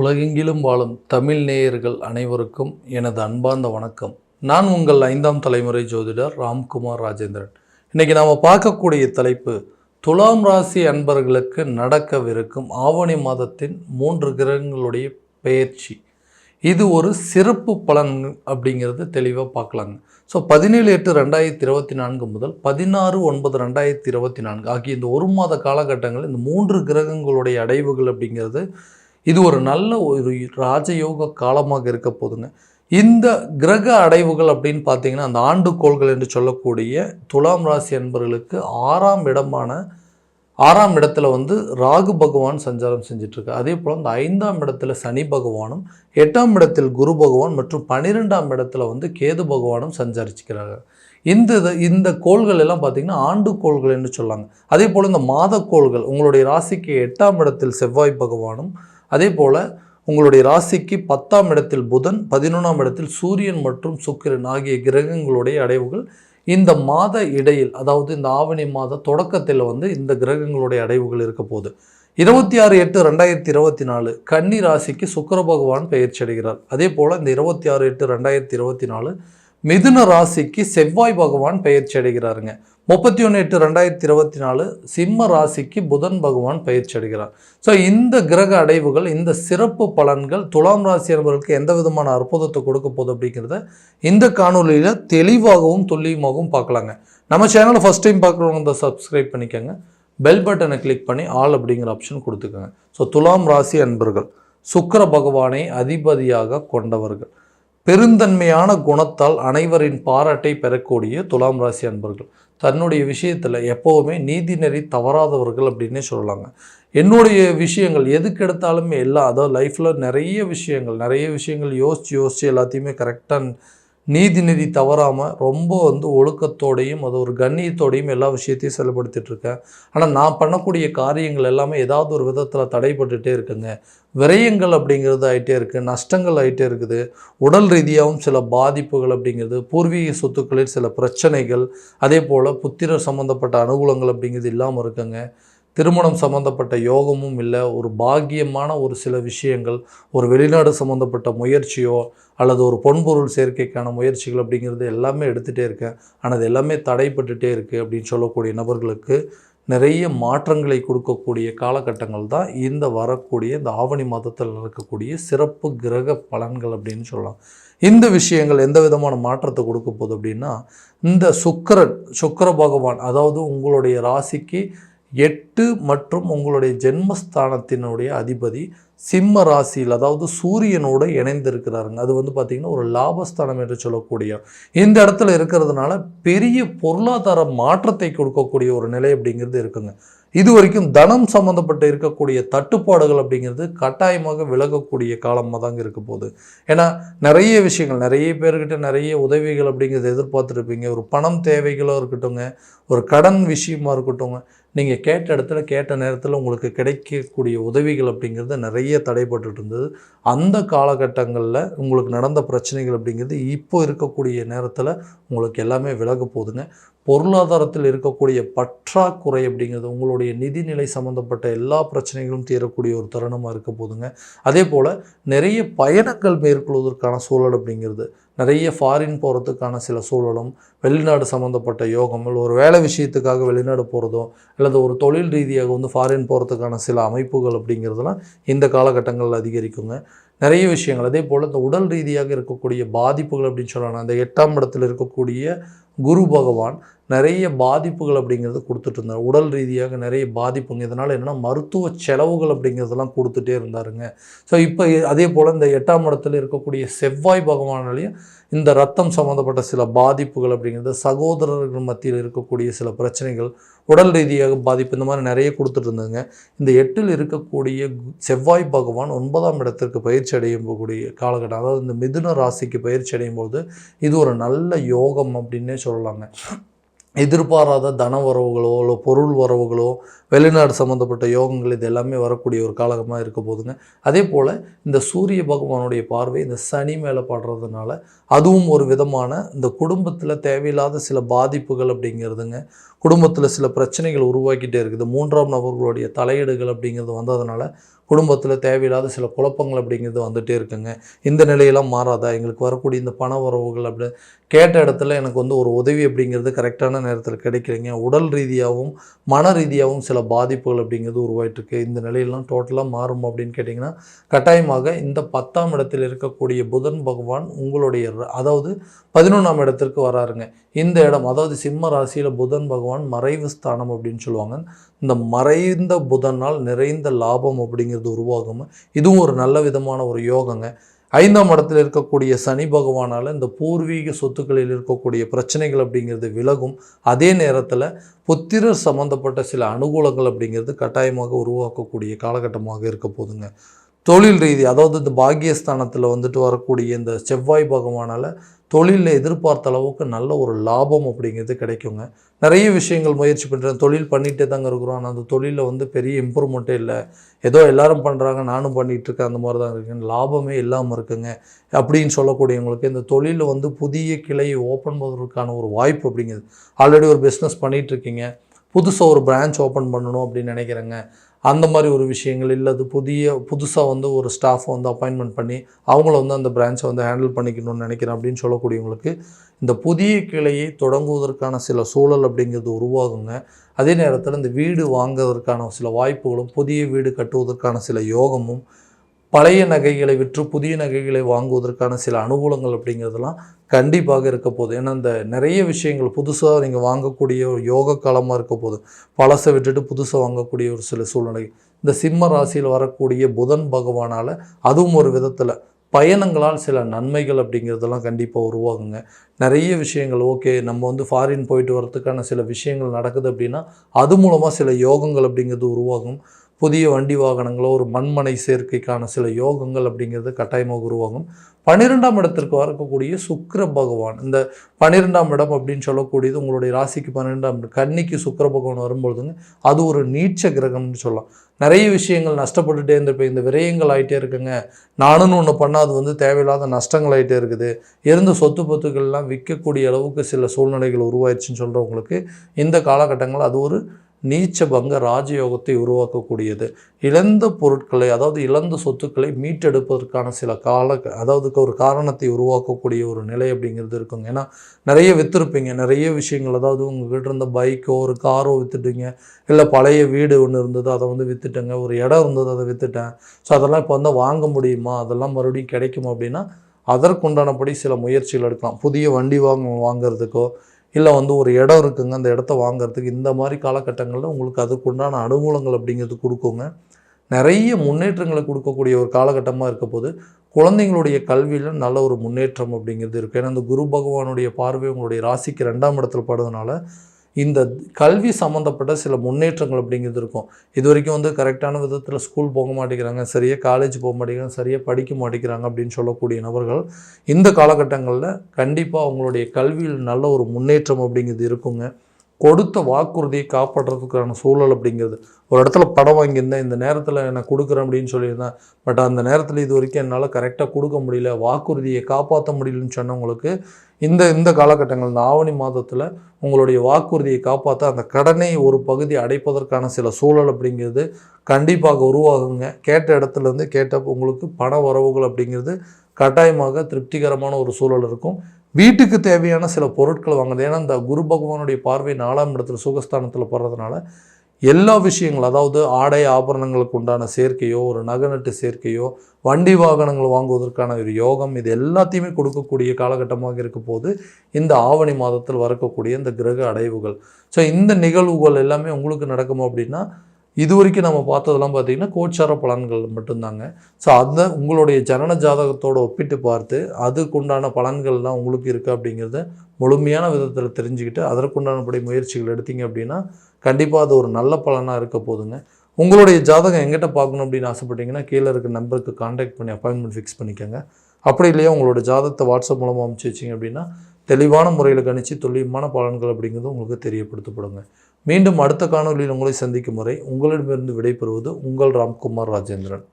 உலகெங்கிலும் வாழும் தமிழ் நேயர்கள் அனைவருக்கும் எனது அன்பார்ந்த வணக்கம். நான் உங்கள் 5ஆம் தலைமுறை ஜோதிடர் ராம்குமார் ராஜேந்திரன். இன்னைக்கு நாம் பார்க்கக்கூடிய தலைப்பு துலாம் ராசி அன்பர்களுக்கு நடக்கவிருக்கும் ஆவணி மாதத்தின் 3 கிரகங்களுடைய பெயர்ச்சி. இது ஒரு சிறப்பு பலன் அப்படிங்கிறது தெளிவாக பார்க்கலாங்க. ஸோ 17/8/2024 முதல் 16/9/2024 ஆகிய இந்த ஒரு மாத காலகட்டங்கள் இந்த 3 கிரகங்களுடைய அடைவுகள் அப்படிங்கிறது இது ஒரு நல்ல ஒரு ராஜயோக காலமாக இருக்க போதுங்க. இந்த கிரக அடைவுகள் அப்படின்னு பார்த்தீங்கன்னா அந்த ஆண்டுகோள்கள் என்று சொல்லக்கூடிய துலாம் ராசி அன்பர்களுக்கு 6ஆம் இடத்துல ராகு பகவான் சஞ்சாரம் செஞ்சிட்ருக்கு. அதே போல் இந்த 5ஆம் இடத்துல சனி பகவானும் 8ஆம் இடத்தில் குரு பகவான் மற்றும் 12ஆம் இடத்துல கேது பகவானும் சஞ்சரிச்சுக்கிறாங்க. இந்த கோள்கள் எல்லாம் பார்த்தீங்கன்னா ஆண்டு கோள்கள் என்று சொல்லாங்க. அதே போல் இந்த மாத கோள்கள் உங்களுடைய ராசிக்கு 8ஆம் இடத்தில் செவ்வாய் பகவானும், அதே போல் உங்களுடைய ராசிக்கு 10ஆம் இடத்தில் புதன், 11ஆம் இடத்தில் சூரியன் மற்றும் சுக்கிரன் ஆகிய கிரகங்களுடைய அடைவுகள் இந்த மாத இடையில், அதாவது இந்த ஆவணி மாத தொடக்கத்தில் இந்த கிரகங்களுடைய அடைவுகள் இருக்க போகுது. 26/8/2024 கன்னி ராசிக்கு சுக்கிர பகவான் பெயர்ச்சி அடைகிறார். அதே போல் இந்த 26/8/2024 மிதுன ராசிக்கு செவ்வாய் பகவான் பெயர்ச்சி அடைகிறாருங்க. 31/8/2024 சிம்ம ராசிக்கு புதன் பகவான் பயிற்சி அடைகிறார். ஸோ இந்த கிரக அடைவுகள், இந்த சிறப்பு பலன்கள் துலாம் ராசி அன்பர்களுக்கு எந்த விதமான அற்புதத்தை கொடுக்க போகுது அப்படிங்கிறத இந்த காணொலியில் தெளிவாகவும் துல்லியமாகவும் பார்க்கலாங்க. நம்ம சேனலை ஃபஸ்ட் டைம் பார்க்குறவங்க சப்ஸ்கிரைப் பண்ணிக்கோங்க, பெல் பட்டனை கிளிக் பண்ணி ஆல் அப்படிங்கிற ஆப்ஷன் கொடுத்துக்கோங்க. ஸோ துலாம் ராசி அன்பர்கள் சுக்கிர பகவானை அதிபதியாக கொண்டவர்கள், பெருந்தன்மையான குணத்தால் அனைவரின் பாராட்டை பெறக்கூடிய துலாம் ராசி அன்பர்கள், தன்னுடைய விஷயத்தில் எப்போவுமே நீதிநெறி தவறாதவர்கள் அப்படின்னே சொல்லலாங்க. என்னுடைய விஷயங்கள் எதுக்கு எடுத்தாலுமே அதாவது லைஃப்பில் நிறைய விஷயங்கள் யோசித்து எல்லாத்தையுமே கரெக்டாக நீதிநெறி தவறாமல் ரொம்ப ஒழுக்கத்தோடையும் அது ஒரு கண்ணியத்தோடையும் எல்லா விஷயத்தையும் செயல்படுத்திகிட்ருக்கேன். ஆனால் நான் பண்ணக்கூடிய காரியங்கள் எல்லாமே ஏதாவது ஒரு விதத்தில் தடைப்பட்டுகிட்டே இருக்குங்க. விரயங்கள் அப்படிங்கிறது ஆகிட்டே இருக்குது, நஷ்டங்கள் ஆகிட்டே இருக்குது, உடல் ரீதியாகவும் சில பாதிப்புகள் அப்படிங்கிறது, பூர்வீக சொத்துக்களில் சில பிரச்சனைகள், அதே போல் புத்திர சம்மந்தப்பட்ட அனுகூலங்கள் அப்படிங்கிறது இல்லாமல் இருக்குங்க. திருமணம் சம்மந்தப்பட்ட யோகமும் இல்லை, ஒரு பாக்கியமான ஒரு சில விஷயங்கள், ஒரு வெளிநாடு சம்மந்தப்பட்ட முயற்சியோ அல்லது ஒரு பொன்பொருள் சேர்க்கைக்கான முயற்சிகள் அப்படிங்கிறது எல்லாமே எடுத்துகிட்டே இருக்கேன். ஆனால் அது எல்லாமே தடைப்பட்டுகிட்டே இருக்குது அப்படின்னு சொல்லக்கூடிய நபர்களுக்கு நிறைய மாற்றங்களை கொடுக்கக்கூடிய காலகட்டங்கள் தான் இந்த வரக்கூடிய இந்த ஆவணி மாதத்தில் நடக்கக்கூடிய சிறப்பு கிரக பலன்கள் அப்படின்னு சொல்லலாம். இந்த விஷயங்கள் எந்த விதமான மாற்றத்தை கொடுக்க போகுது அப்படின்னா, இந்த சுக்கிர பகவான், அதாவது உங்களுடைய ராசிக்கு 8 மற்றும் உங்களுடைய ஜென்மஸ்தானத்தினுடைய அதிபதி சிம்ம ராசியில், அதாவது சூரியனோடு இணைந்திருக்கிறாருங்க. அது பார்த்திங்கன்னா ஒரு லாபஸ்தானம் என்று சொல்லக்கூடிய இந்த இடத்துல இருக்கிறதுனால பெரிய பொருளாதார மாற்றத்தை கொடுக்கக்கூடிய ஒரு நிலை அப்படிங்கிறது இருக்குங்க. இது வரைக்கும் தனம் சம்மந்தப்பட்டு இருக்கக்கூடிய தட்டுப்பாடுகள் அப்படிங்கிறது கட்டாயமாக விலகக்கூடிய காலமாக தாங்க இருக்க போகுது. ஏன்னா நிறைய விஷயங்கள், நிறைய பேர்கிட்ட நிறைய உதவிகள் அப்படிங்கிறது எதிர்பார்த்துருப்பீங்க. ஒரு பணம் தேவைகளோ இருக்கட்டுங்க, ஒரு கடன் விஷயமா இருக்கட்டுங்க, நீங்கள் கேட்ட இடத்துல கேட்ட நேரத்தில் உங்களுக்கு கிடைக்கக்கூடிய உதவிகள் அப்படிங்கிறது நிறைய தடைப்பட்டு இருந்தது. அந்த காலகட்டங்களில் உங்களுக்கு நடந்த பிரச்சனைகள் அப்படிங்கிறது இப்போ இருக்கக்கூடிய நேரத்தில் உங்களுக்கு எல்லாமே விலக போகுதுங்க. பொருளாதாரத்தில் இருக்கக்கூடிய பற்றாக்குறை அப்படிங்கிறது, உங்களுடைய நிதிநிலை சம்மந்தப்பட்ட எல்லா பிரச்சனைகளும் தீரக்கூடிய ஒரு தருணமாக இருக்க போதுங்க. அதே போல் நிறைய பயணங்கள் மேற்கொள்வதற்கான சூழல் அப்படிங்கிறது, நிறைய ஃபாரின் போகிறதுக்கான சில சூழலும், வெளிநாடு சம்மந்தப்பட்ட யோகங்கள், ஒரு வேலை விஷயத்துக்காக வெளிநாடு போகிறதோ அல்லது ஒரு தொழில் ரீதியாக ஃபாரின் போகிறதுக்கான சில அமைப்புகள் அப்படிங்கிறதுலாம் இந்த காலகட்டங்களில் அதிகரிக்குங்க. நிறைய விஷயங்கள். அதே போல் இந்த உடல் ரீதியாக இருக்கக்கூடிய பாதிப்புகள் அப்படின்னு சொல்லலாம். அந்த 8ஆம் இடத்தில் இருக்கக்கூடிய குரு பகவான் நிறைய பாதிப்புகள் அப்படிங்கிறது கொடுத்துட்டு இருந்தார். உடல் ரீதியாக நிறைய பாதிப்புங்க. இதனால் என்னென்னா மருத்துவ செலவுகள் அப்படிங்கிறதெல்லாம் கொடுத்துட்டே இருந்தாருங்க. ஸோ இப்போ அதே போல் இந்த 8ஆம் இடத்துல இருக்கக்கூடிய செவ்வாய் பகவானாலையும் இந்த ரத்தம் சம்மந்தப்பட்ட சில பாதிப்புகள் அப்படிங்கிறது, சகோதரர்கள் மத்தியில் இருக்கக்கூடிய சில பிரச்சனைகள், உடல் ரீதியாக பாதிப்பு, இந்த மாதிரி நிறைய கொடுத்துட்டு இருந்தாங்க. இந்த 8இல் இருக்கக்கூடிய செவ்வாய் பகவான் 9ஆம் இடத்திற்கு பயிற்சி அடையும் போகக்கூடிய காலகட்டம், அதாவது இந்த மிதுன ராசிக்கு பயிற்சி அடையும் போது இது ஒரு நல்ல யோகம் அப்படின்னே சொல்லலாங்க. எதிர்பாராத தன வரவுகளோ இல்லை பொருள் வரவுகளோ, வெளிநாடு சம்மந்தப்பட்ட யோகங்கள், இது எல்லாமே வரக்கூடிய ஒரு காலகமாக இருக்க போதுங்க. அதே போல் இந்த சூரிய பகவானுடைய பார்வை இந்த சனி மேலே படுறதுனால அதுவும் ஒரு விதமான இந்த குடும்பத்தில் தேவையில்லாத சில பாதிப்புகள் அப்படிங்கிறதுங்க, குடும்பத்தில் சில பிரச்சனைகள் உருவாக்கிட்டே இருக்குது. 3ஆம் நபர்களுடைய தலையீடுகள் அப்படிங்கிறது வந்ததுனால குடும்பத்தில் தேவையில்லாத சில குழப்பங்கள் அப்படிங்கிறது வந்துகிட்டே இருக்குங்க. இந்த நிலையெல்லாம் மாறாதா, எங்களுக்கு வரக்கூடிய இந்த பண வரவுகள் அப்படி கேட்ட இடத்துல எனக்கு வந்து ஒரு உதவி அப்படிங்கிறது கரெக்டான நேரத்தில் கிடைக்கலைங்க. உடல் ரீதியாகவும் மன ரீதியாகவும் சில பாதிப்புகள் அப்படிங்கிறது உருவாயிட்டிருக்கு. இந்த நிலையெல்லாம் டோட்டலாக மாறும் அப்படின்னு கேட்டிங்கன்னா, கட்டாயமாக இந்த 10ஆம் இடத்தில் இருக்கக்கூடிய புதன் பகவான் உங்களுடைய அதாவது 11ஆம் இடத்திற்கு வராருங்க. இந்த இடம் அதாவது சிம்ம ராசியில் புதன் பகவான் மறைவு ஸ்தானம் அப்படின்னு சொல்லுவாங்க. இந்த மறைந்த புதனால் நிறைந்த லாபம் அப்படிங்கிறது உருவாகும். இதுவும் ஒரு நல்ல விதமான ஒரு யோகங்க. 5ஆம் இடத்தில் இருக்கக்கூடிய சனி பகவானால் இந்த பூர்வீக சொத்துக்களில் இருக்கக்கூடிய பிரச்சனைகள் அப்படிங்கிறது விலகும். அதே நேரத்தில் புத்திரர் சம்பந்தப்பட்ட சில அனுகூலங்கள் அப்படிங்கிறது கட்டாயமாக உருவாக்கக்கூடிய காலகட்டமாக இருக்க போதுங்க. தொழில் ரீதி அதாவது இந்த பாக்கியஸ்தானத்தில் வந்துட்டு வரக்கூடிய இந்த செவ்வாய் பகவானால் தொழிலில் எதிர்பார்த்த அளவுக்கு நல்ல ஒரு லாபம் அப்படிங்கிறது கிடைக்குங்க. நிறைய விஷயங்கள் முயற்சி பண்ணுறேன், தொழில் பண்ணிகிட்டே தாங்க இருக்கிறோம், ஆனால் அந்த தொழிலில் வந்து பெரிய இம்ப்ரூவ்மெண்ட்டே இல்லை, ஏதோ எல்லாரும் பண்ணுறாங்க நானும் பண்ணிகிட்ருக்கேன், அந்த மாதிரி தான் இருக்குங்க, லாபமே இல்லாமல் இருக்குங்க அப்படின்னு சொல்லக்கூடியவங்களுக்கு இந்த தொழிலில் வந்து புதிய கிளையை ஓப்பன் பண்ணுறதுக்கான ஒரு வாய்ப்பு அப்படிங்கிறது. ஆல்ரெடி ஒரு பிஸ்னஸ் பண்ணிகிட்ருக்கீங்க, புதுசாக ஒரு பிரான்ச் ஓப்பன் பண்ணணும் அப்படின்னு நினைக்கிறேங்க, அந்த மாதிரி ஒரு விஷயங்கள் இல்லை, அது புதுசாக வந்து ஒரு ஸ்டாஃபை வந்து அப்பாயின்மெண்ட் பண்ணி அவங்கள வந்து அந்த பிரான்ச்சை வந்து ஹேண்டில் பண்ணிக்கணும்னு நினைக்கிறேன் அப்படின்னு சொல்லக்கூடியவங்களுக்கு இந்த புதிய கிளையை தொடங்குவதற்கான சில சூழல் அப்படிங்கிறது உருவாகுங்க. அதே நேரத்தில் இந்த வீடு வாங்குவதற்கான சில வாய்ப்புகளும் புதிய வீடு கட்டுவதற்கான சில யோகமும் பழைய நகைகளை விற்று புதிய நகைகளை வாங்குவதற்கான சில அனுகூலங்கள் அப்படிங்கிறதுலாம் கண்டிப்பாக இருக்க போகுது. ஏன்னா இந்த நிறைய விஷயங்கள் புதுசாக நீங்கள் வாங்கக்கூடிய ஒரு யோக காலமாக இருக்க போகுது. பழசை விட்டுட்டு புதுசாக வாங்கக்கூடிய ஒரு சில சூழ்நிலை இந்த சிம்ம ராசியில் வரக்கூடிய புதன் பகவானால் அதுவும் ஒரு விதத்தில் பயணங்களால் சில நன்மைகள் அப்படிங்கிறதெல்லாம் கண்டிப்பாக உருவாகுங்க. நிறைய விஷயங்கள் ஓகே நம்ம வந்து ஃபாரின் போயிட்டு வரதுக்கான சில விஷயங்கள் நடக்குது அப்படின்னா அது மூலமாக சில யோகங்கள் அப்படிங்கிறது உருவாகும். புதிய வண்டி வாகனங்களோ ஒரு மண்மனை சேர்க்கைக்கான சில யோகங்கள் அப்படிங்கிறது கட்டாயமாக உருவாகும். 12ஆம் இடத்திற்கு வரக்கூடிய சுக்கிர பகவான், இந்த 12ஆம் இடம் அப்படின்னு சொல்லக்கூடியது உங்களுடைய ராசிக்கு 12ஆம் இடம் கன்னிக்கு சுக்கிர பகவான் வரும்பொழுதுங்க அது ஒரு நீச்ச கிரகம்னு சொல்லலாம். நிறைய விஷயங்கள் நஷ்டப்பட்டுட்டே இருந்திருப்பேன், இந்த விரயங்கள் ஆகிட்டே இருக்குங்க, நானும் ஒன்று பண்ணால் அது வந்து தேவையில்லாத நஷ்டங்கள் ஆகிட்டே இருக்குது, இருந்த சொத்து பத்துக்கள்லாம் விற்கக்கூடிய அளவுக்கு சில சூழ்நிலைகள் உருவாயிடுச்சுன்னு சொல்கிறவங்களுக்கு இந்த காலகட்டங்கள் அது ஒரு நீச்ச பங்க ராஜயோகத்தை உருவாக்கக்கூடியது. இழந்த பொருட்களை அதாவது இழந்த சொத்துக்களை மீட்டெடுப்பதற்கான சில அதாவது ஒரு காரணத்தை உருவாக்கக்கூடிய ஒரு நிலை அப்படிங்கிறது இருக்குங்க. ஏன்னா நிறைய விற்றுருப்பீங்க, நிறைய விஷயங்கள் அதாவது உங்கள்கிட்ட இருந்த பைக்கோ ஒரு காரோ விற்றுட்டீங்க, இல்லை பழைய வீடு ஒன்று இருந்தது அதை வந்து விற்றுட்டேங்க, ஒரு இடம் இருந்தது அதை விற்றுட்டேன், ஸோ அதெல்லாம் இப்போ வந்து வாங்க முடியுமா, அதெல்லாம் மறுபடியும் கிடைக்குமா அப்படின்னா அதற்குண்டானபடி சில முயற்சிகள் எடுக்கலாம். புதிய வண்டி வாங்கிறதுக்கோ இல்லை வந்து ஒரு இடம் இருக்குங்க அந்த இடத்த வாங்கிறதுக்கு இந்த மாதிரி காலகட்டங்களில் உங்களுக்கு அதுக்குண்டான அனுகூலங்கள் அப்படிங்கிறது கொடுக்குங்க. நிறைய முன்னேற்றங்களை கொடுக்கக்கூடிய ஒரு காலகட்டமாக இருக்க போது குழந்தைங்களுடைய கல்வியில் நல்ல ஒரு முன்னேற்றம் அப்படிங்கிறது இருக்குது. ஏன்னா இந்த குரு பகவானுடைய பார்வை உங்களுடைய ராசிக்கு 2ஆம் இடத்துல படுறதுனால இந்த கல்வி சம்மந்தப்பட்ட சில முன்னேற்றங்கள் அப்படிங்கிறது இருக்கும். இது வரைக்கும் வந்து கரெக்டான விதத்தில் ஸ்கூல் போக மாட்டேங்கிறாங்க, சரியாக காலேஜ் போக மாட்டேங்கிறாங்க, சரியாக படிக்க மாட்டேங்கிறாங்க அப்படின்னு சொல்லக்கூடிய நபர்கள் இந்த காலகட்டங்களில் கண்டிப்பாக அவங்களுடைய கல்வியில் நல்ல ஒரு முன்னேற்றம் அப்படிங்கிறது இருக்குங்க. கொடுத்த வாக்குறுதியை காப்பாற்றுறதுக்கான சூழல் அப்படிங்கிறது, ஒரு இடத்துல படம் வாங்கியிருந்தேன் இந்த நேரத்தில் எனக்கு கொடுக்குறேன் அப்படின்னு சொல்லியிருந்தேன், பட் அந்த நேரத்தில் இது வரைக்கும் என்னால் கரெக்டாக கொடுக்க முடியல, வாக்குறுதியை காப்பாற்ற முடியலன்னு சொன்னவங்களுக்கு இந்த காலகட்டங்கள் இந்த ஆவணி மாதத்தில் உங்களுடைய வாக்குறுதியை காப்பாற்ற அந்த கடனை ஒரு பகுதி அடைப்பதற்கான சில சூழல் அப்படிங்கிறது கண்டிப்பாக உருவாகுங்க. கேட்ட இடத்துலேருந்து கேட்ட உங்களுக்கு பண வரவுகள் அப்படிங்கிறது கட்டாயமாக திருப்திகரமான ஒரு சூழல் இருக்கும். வீட்டுக்கு தேவையான சில பொருட்கள் வாங்குறது, ஏன்னா இந்த குரு பகவானுடைய பார்வை 4ஆம் இடத்துல சுகஸ்தானத்தில் போடுறதுனால எல்லா விஷயங்கள் அதாவது ஆடை ஆபரணங்களுக்கு உண்டான சேர்க்கையோ ஒரு நகநட்டு சேர்க்கையோ வண்டி வாகனங்கள் வாங்குவதற்கான ஒரு யோகம் இது எல்லாத்தையுமே கொடுக்கக்கூடிய காலகட்டமாக இருக்க போது இந்த ஆவணி மாதத்தில் வரக்கூடிய இந்த கிரக அடைவுகள். ஸோ இந்த நிகழ்வுகள் எல்லாமே உங்களுக்கு நடக்குமோ அப்படின்னா இது வரைக்கும் நம்ம பார்த்ததெல்லாம் பார்த்திங்கன்னா கோச்சார பலன்கள் மட்டும்தாங்க. ஸோ அதை உங்களுடைய ஜனன ஜாதகத்தோடு ஒப்பிட்டு பார்த்து அதுக்குண்டான பலன்கள்லாம் உங்களுக்கு இருக்குது அப்படிங்கிறத முழுமையான விதத்தில் தெரிஞ்சுக்கிட்டு அதற்குண்டானபடி முயற்சிகள் எடுத்தீங்க அப்படின்னா கண்டிப்பாக அது ஒரு நல்ல பலனாக இருக்க போதுங்க. உங்களுடைய ஜாதகம் எங்கிட்ட பார்க்கணும் அப்படின்னு ஆசைப்பட்டீங்கன்னா கீழே இருக்க நம்பருக்கு கான்டாக்ட் பண்ணி அப்பாயின்மெண்ட் ஃபிக்ஸ் பண்ணிக்கோங்க. அப்படி இல்லையா உங்களோட ஜாதகத்தை வாட்ஸ்அப் மூலமாக அனுப்பிச்சி வச்சிங்க அப்படின்னா தெளிவான முறையில் கணிச்சு துல்லியமான பலன்கள் அப்படிங்கிறது உங்களுக்கு தெரியப்படுத்தப்படுங்க. மீண்டும் அடுத்த காணொலியில் உங்களை சந்திக்கும் முறை உங்களிடமிருந்து விடைபெறுவது உங்கள் ராம்குமார் ராஜேந்திரன்.